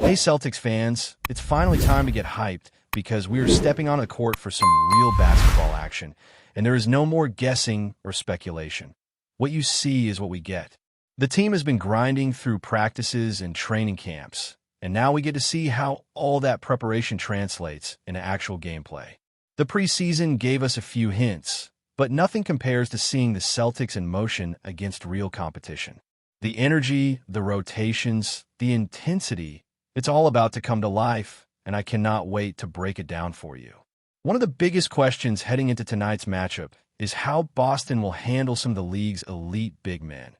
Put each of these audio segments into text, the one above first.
Hey Celtics fans, it's finally time to get hyped because we are stepping on the court for some real basketball action, and there is no more guessing or speculation. What you see is what we get. The team has been grinding through practices and training camps, and now we get to see how all that preparation translates into actual gameplay. The preseason gave us a few hints, but nothing compares to seeing the Celtics in motion against real competition. The energy, the rotations, the intensity, it's all about to come to life, and I cannot wait to break it down for you. One of the biggest questions heading into tonight's matchup is how Boston will handle some of the league's elite big men,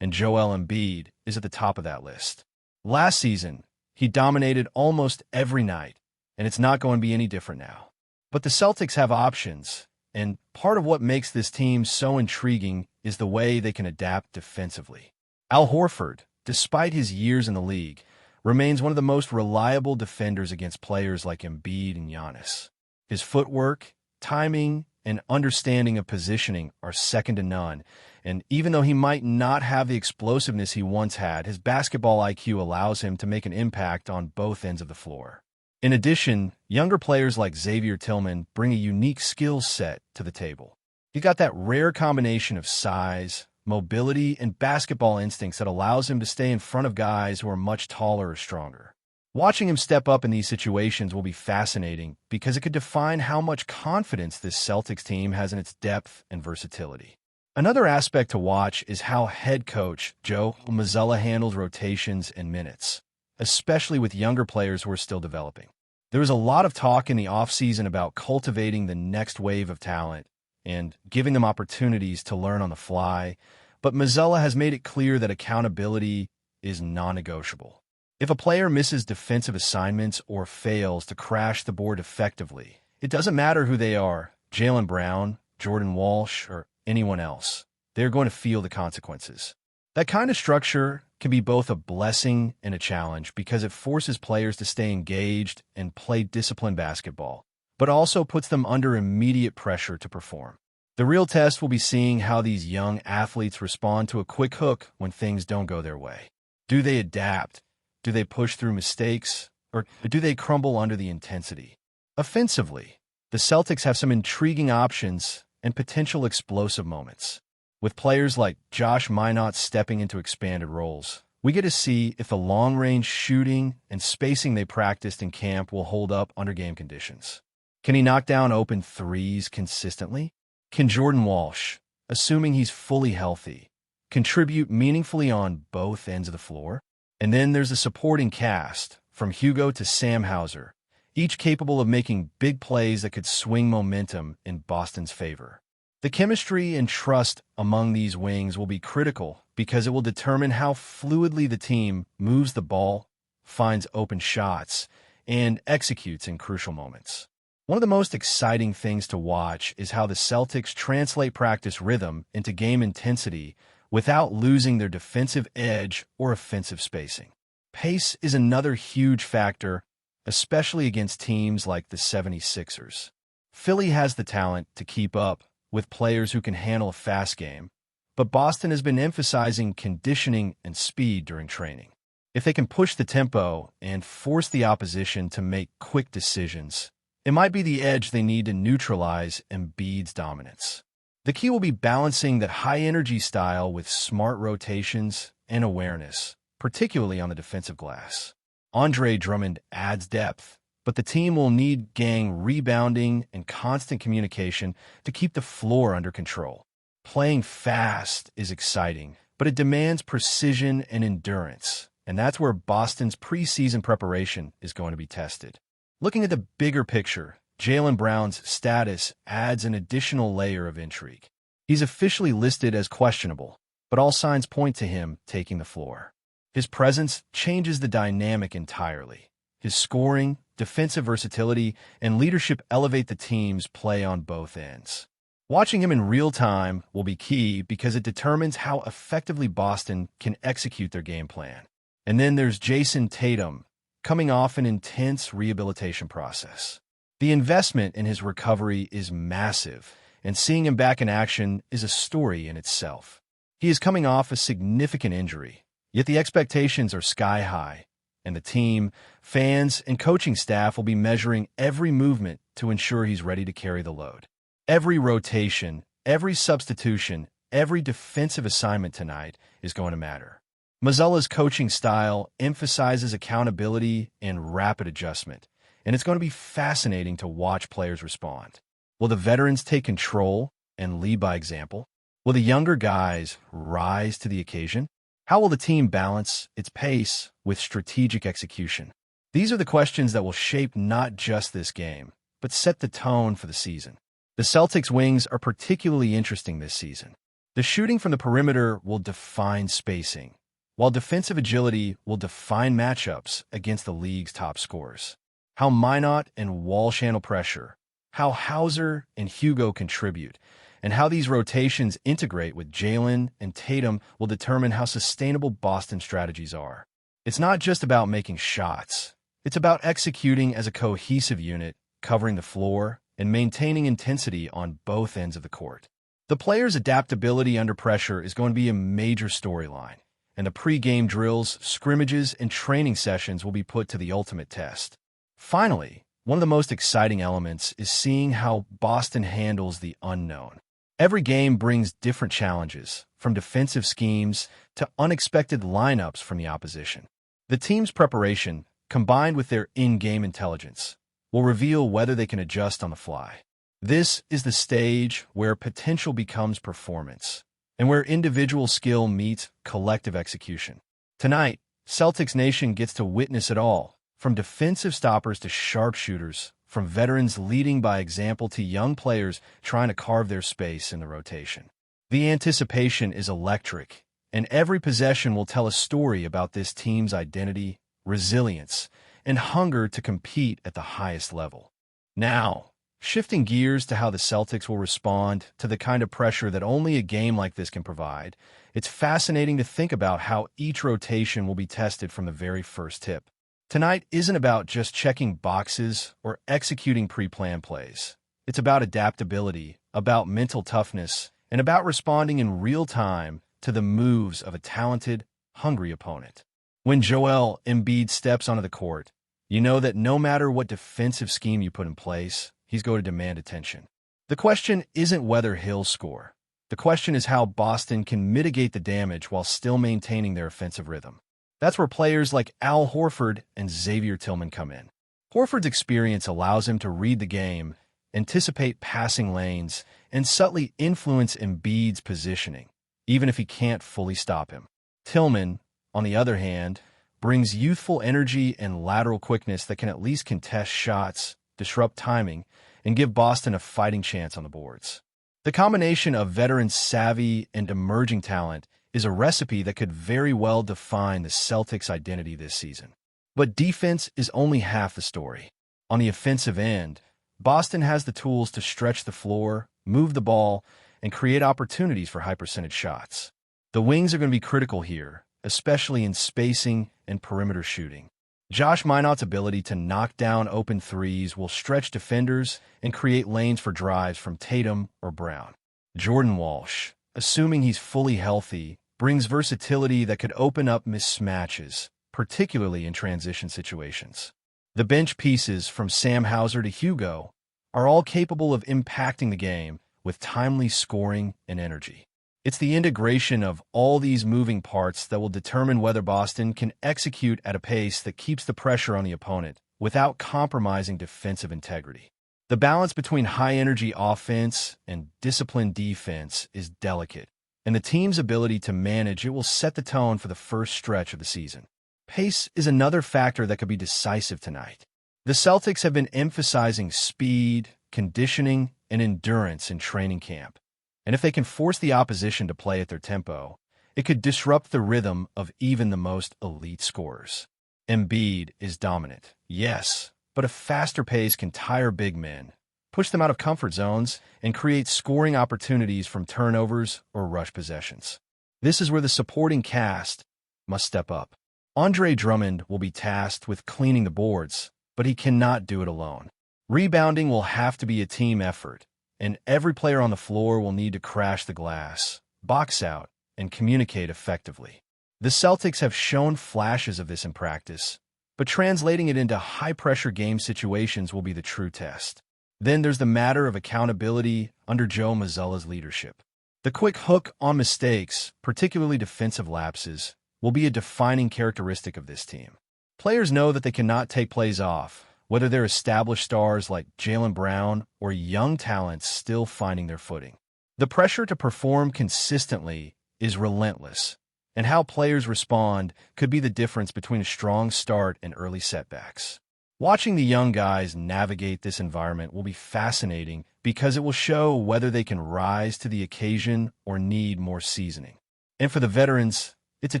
and Joel Embiid is at the top of that list. Last season, he dominated almost every night, and it's not going to be any different now. But the Celtics have options, and part of what makes this team so intriguing is the way they can adapt defensively. Al Horford, despite his years in the league, remains one of the most reliable defenders against players like Embiid and Giannis. His footwork, timing, and understanding of positioning are second to none, and even though he might not have the explosiveness he once had, his basketball IQ allows him to make an impact on both ends of the floor. In addition, younger players like Xavier Tillman bring a unique skill set to the table. He's got that rare combination of size, mobility, and basketball instincts that allows him to stay in front of guys who are much taller or stronger. Watching him step up in these situations will be fascinating because it could define how much confidence this Celtics team has in its depth and versatility. Another aspect to watch is how head coach Joe Mazzulla handles rotations and minutes, especially with younger players who are still developing. There was a lot of talk in the offseason about cultivating the next wave of talent and giving them opportunities to learn on the fly, but Mazzulla has made it clear that accountability is non-negotiable. If a player misses defensive assignments or fails to crash the board effectively, it doesn't matter who they are, Jaylen Brown, Jordan Walsh, or anyone else. They're going to feel the consequences. That kind of structure can be both a blessing and a challenge because it forces players to stay engaged and play disciplined basketball, but also puts them under immediate pressure to perform. The real test will be seeing how these young athletes respond to a quick hook when things don't go their way. Do they adapt? Do they push through mistakes? Or do they crumble under the intensity? Offensively, the Celtics have some intriguing options and potential explosive moments. With players like Josh Minott stepping into expanded roles, we get to see if the long-range shooting and spacing they practiced in camp will hold up under game conditions. Can he knock down open threes consistently? Can Jordan Walsh, assuming he's fully healthy, contribute meaningfully on both ends of the floor? And then there's the supporting cast, from Hugo to Sam Hauser, each capable of making big plays that could swing momentum in Boston's favor. The chemistry and trust among these wings will be critical because it will determine how fluidly the team moves the ball, finds open shots, and executes in crucial moments. One of the most exciting things to watch is how the Celtics translate practice rhythm into game intensity without losing their defensive edge or offensive spacing. Pace is another huge factor, especially against teams like the 76ers. Philly has the talent to keep up with players who can handle a fast game, but Boston has been emphasizing conditioning and speed during training. If they can push the tempo and force the opposition to make quick decisions, it might be the edge they need to neutralize Embiid's dominance. The key will be balancing that high-energy style with smart rotations and awareness, particularly on the defensive glass. Andre Drummond adds depth, but the team will need gang rebounding and constant communication to keep the floor under control. Playing fast is exciting, but it demands precision and endurance, and that's where Boston's preseason preparation is going to be tested. Looking at the bigger picture, Jaylen Brown's status adds an additional layer of intrigue. He's officially listed as questionable, but all signs point to him taking the floor. His presence changes the dynamic entirely. His scoring, defensive versatility, and leadership elevate the team's play on both ends. Watching him in real time will be key because it determines how effectively Boston can execute their game plan. And then there's Jason Tatum, coming off an intense rehabilitation process. The investment in his recovery is massive, and seeing him back in action is a story in itself. He is coming off a significant injury, yet the expectations are sky high. and the team, fans, and coaching staff will be measuring every movement to ensure he's ready to carry the load. Every rotation, every substitution, every defensive assignment tonight is going to matter. Mazzulla's coaching style emphasizes accountability and rapid adjustment, and it's going to be fascinating to watch players respond. Will the veterans take control and lead by example? Will the younger guys rise to the occasion? How will the team balance its pace with strategic execution? These are the questions that will shape not just this game, but set the tone for the season. The Celtics' wings are particularly interesting this season. The shooting from the perimeter will define spacing, while defensive agility will define matchups against the league's top scorers. How Minot and Walsh handle pressure, how Hauser and Hugo contribute, and how these rotations integrate with Jalen and Tatum will determine how sustainable Boston strategies are. It's not just about making shots. It's about executing as a cohesive unit, covering the floor, and maintaining intensity on both ends of the court. The players' adaptability under pressure is going to be a major storyline, and the pre-game drills, scrimmages, and training sessions will be put to the ultimate test. Finally, one of the most exciting elements is seeing how Boston handles the unknown. Every game brings different challenges, from defensive schemes to unexpected lineups from the opposition. The team's preparation, combined with their in-game intelligence, will reveal whether they can adjust on the fly. This is the stage where potential becomes performance, and where individual skill meets collective execution. Tonight, Celtics Nation gets to witness it all, from defensive stoppers to sharpshooters, from veterans leading by example to young players trying to carve their space in the rotation. The anticipation is electric, and every possession will tell a story about this team's identity, resilience, and hunger to compete at the highest level. Now, shifting gears to how the Celtics will respond to the kind of pressure that only a game like this can provide, it's fascinating to think about how each rotation will be tested from the very first tip. Tonight isn't about just checking boxes or executing pre-planned plays. It's about adaptability, about mental toughness, and about responding in real time to the moves of a talented, hungry opponent. When Joel Embiid steps onto the court, you know that no matter what defensive scheme you put in place, he's going to demand attention. The question isn't whether he'll score. The question is how Boston can mitigate the damage while still maintaining their offensive rhythm. That's where players like Al Horford and Xavier Tillman come in. Horford's experience allows him to read the game, anticipate passing lanes, and subtly influence Embiid's positioning, even if he can't fully stop him. Tillman, on the other hand, brings youthful energy and lateral quickness that can at least contest shots, disrupt timing, and give Boston a fighting chance on the boards. The combination of veteran savvy and emerging talent is a recipe that could very well define the Celtics' identity this season. But defense is only half the story. On the offensive end, Boston has the tools to stretch the floor, move the ball, and create opportunities for high-percentage shots. The wings are going to be critical here, especially in spacing and perimeter shooting. Josh Minot's ability to knock down open threes will stretch defenders and create lanes for drives from Tatum or Brown. Jordan Walsh, assuming he's fully healthy, brings versatility that could open up mismatches, particularly in transition situations. The bench pieces from Sam Hauser to Hugo are all capable of impacting the game with timely scoring and energy. It's the integration of all these moving parts that will determine whether Boston can execute at a pace that keeps the pressure on the opponent without compromising defensive integrity. The balance between high-energy offense and disciplined defense is delicate, and the team's ability to manage it will set the tone for the first stretch of the season. Pace is another factor that could be decisive tonight. The Celtics have been emphasizing speed, conditioning, and endurance in training camp, and if they can force the opposition to play at their tempo, it could disrupt the rhythm of even the most elite scorers. Embiid is dominant, yes, but a faster pace can tire big men, push them out of comfort zones, and create scoring opportunities from turnovers or rush possessions. This is where the supporting cast must step up. Andre Drummond will be tasked with cleaning the boards, but he cannot do it alone. Rebounding will have to be a team effort, and every player on the floor will need to crash the glass, box out, and communicate effectively. The Celtics have shown flashes of this in practice, but translating it into high-pressure game situations will be the true test. Then there's the matter of accountability under Joe Mazzulla's leadership. The quick hook on mistakes, particularly defensive lapses, will be a defining characteristic of this team. Players know that they cannot take plays off, whether they're established stars like Jaylen Brown or young talents still finding their footing. The pressure to perform consistently is relentless, and how players respond could be the difference between a strong start and early setbacks. Watching the young guys navigate this environment will be fascinating because it will show whether they can rise to the occasion or need more seasoning. And for the veterans, it's a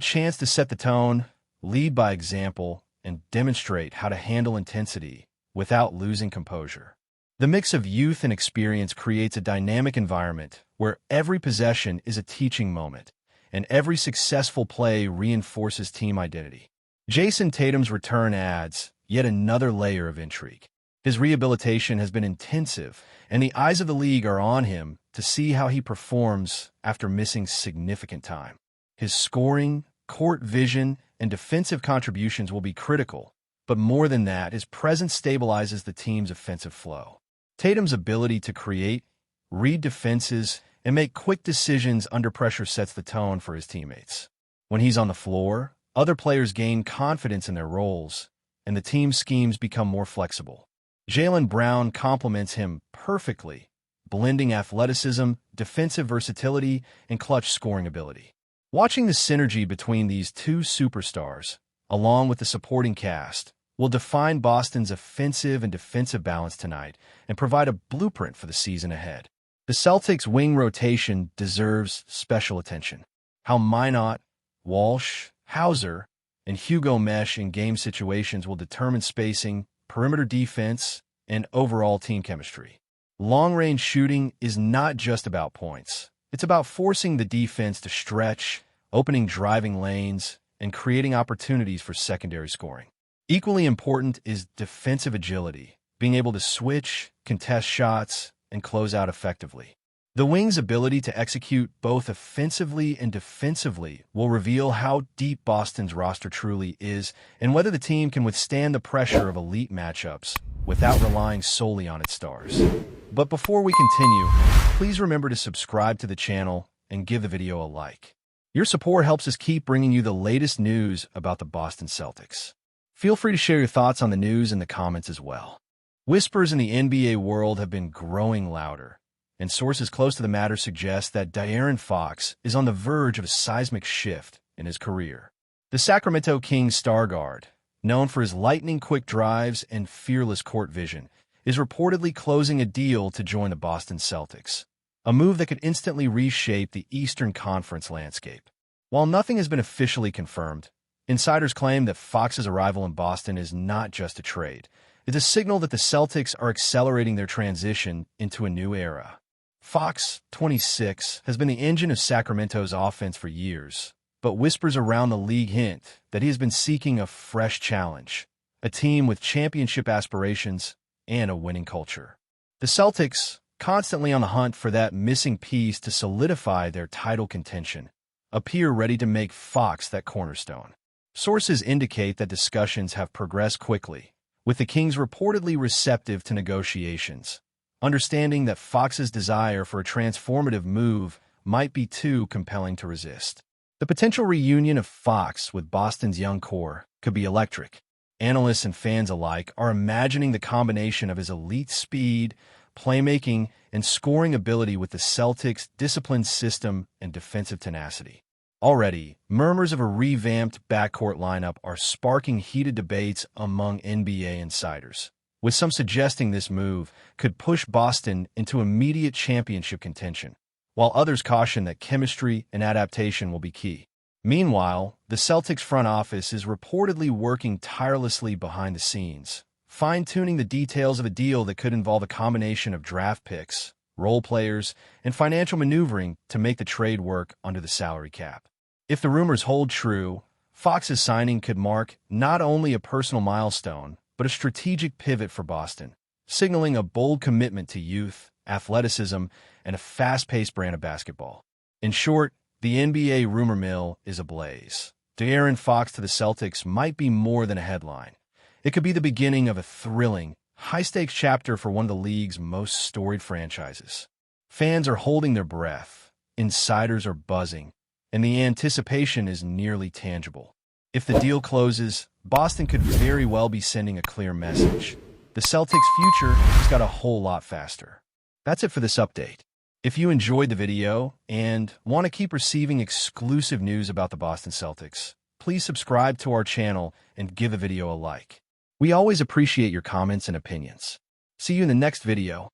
chance to set the tone, lead by example, and demonstrate how to handle intensity without losing composure. The mix of youth and experience creates a dynamic environment where every possession is a teaching moment, and every successful play reinforces team identity. Jason Tatum's return adds yet another layer of intrigue. His rehabilitation has been intensive, and the eyes of the league are on him to see how he performs after missing significant time. His scoring, court vision, and defensive contributions will be critical, but more than that, his presence stabilizes the team's offensive flow. Tatum's ability to create, read defenses, and make quick decisions under pressure sets the tone for his teammates. When he's on the floor, other players gain confidence in their roles, and the team's schemes become more flexible. Jaylen Brown complements him perfectly, blending athleticism, defensive versatility, and clutch scoring ability. Watching the synergy between these two superstars, along with the supporting cast, will define Boston's offensive and defensive balance tonight and provide a blueprint for the season ahead. The Celtics' wing rotation deserves special attention. How Minot, Walsh, Hauser, and Hugo mesh in game situations will determine spacing, perimeter defense, and overall team chemistry. Long-range shooting is not just about points. It's about forcing the defense to stretch, opening driving lanes, and creating opportunities for secondary scoring. Equally important is defensive agility, being able to switch, contest shots, and close out effectively. The wing's ability to execute both offensively and defensively will reveal how deep Boston's roster truly is and whether the team can withstand the pressure of elite matchups without relying solely on its stars. But before we continue, please remember to subscribe to the channel and give the video a like. Your support helps us keep bringing you the latest news about the Boston Celtics. Feel free to share your thoughts on the news in the comments as well. Whispers in the NBA world have been growing louder, and sources close to the matter suggest that De'Aaron Fox is on the verge of a seismic shift in his career. The Sacramento Kings star guard, known for his lightning-quick drives and fearless court vision, is reportedly closing a deal to join the Boston Celtics, a move that could instantly reshape the Eastern Conference landscape. While nothing has been officially confirmed, insiders claim that Fox's arrival in Boston is not just a trade. It's a signal that the Celtics are accelerating their transition into a new era. Fox, 26, has been the engine of Sacramento's offense for years, but whispers around the league hint that he has been seeking a fresh challenge, a team with championship aspirations and a winning culture. The Celtics, constantly on the hunt for that missing piece to solidify their title contention, appear ready to make Fox that cornerstone. Sources indicate that discussions have progressed quickly, with the Kings reportedly receptive to negotiations, understanding that Fox's desire for a transformative move might be too compelling to resist. The potential reunion of Fox with Boston's young core could be electric. Analysts and fans alike are imagining the combination of his elite speed, playmaking, and scoring ability with the Celtics' disciplined system and defensive tenacity. Already, murmurs of a revamped backcourt lineup are sparking heated debates among NBA insiders, with some suggesting this move could push Boston into immediate championship contention, while others caution that chemistry and adaptation will be key. Meanwhile, the Celtics front office is reportedly working tirelessly behind the scenes, fine-tuning the details of a deal that could involve a combination of draft picks, role players, and financial maneuvering to make the trade work under the salary cap. If the rumors hold true, Fox's signing could mark not only a personal milestone, but a strategic pivot for Boston, signaling a bold commitment to youth, athleticism, and a fast-paced brand of basketball. In short, the NBA rumor mill is ablaze. De'Aaron Fox to the Celtics might be more than a headline. It could be the beginning of a thrilling, high-stakes chapter for one of the league's most storied franchises. Fans are holding their breath, insiders are buzzing, and the anticipation is nearly tangible. If the deal closes, Boston could very well be sending a clear message. The Celtics' future just got a whole lot faster. That's it for this update. If you enjoyed the video and want to keep receiving exclusive news about the Boston Celtics, please subscribe to our channel and give the video a like. We always appreciate your comments and opinions. See you in the next video.